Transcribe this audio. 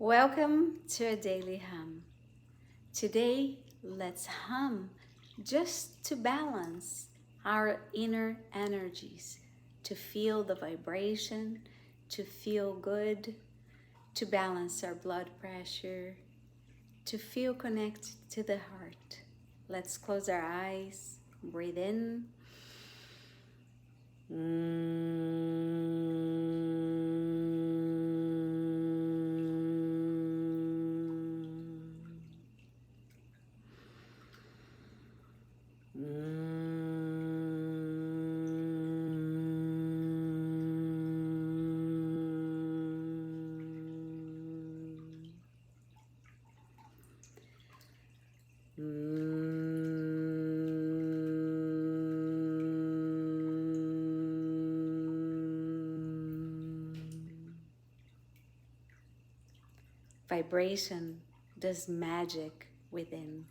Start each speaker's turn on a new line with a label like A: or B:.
A: Welcome to a daily hum. Today, let's hum just to balance our inner energies, to feel the vibration, to feel good, to balance our blood pressure, to feel connected to the heart. Let's close our eyes, breathe in. Vibration does magic within.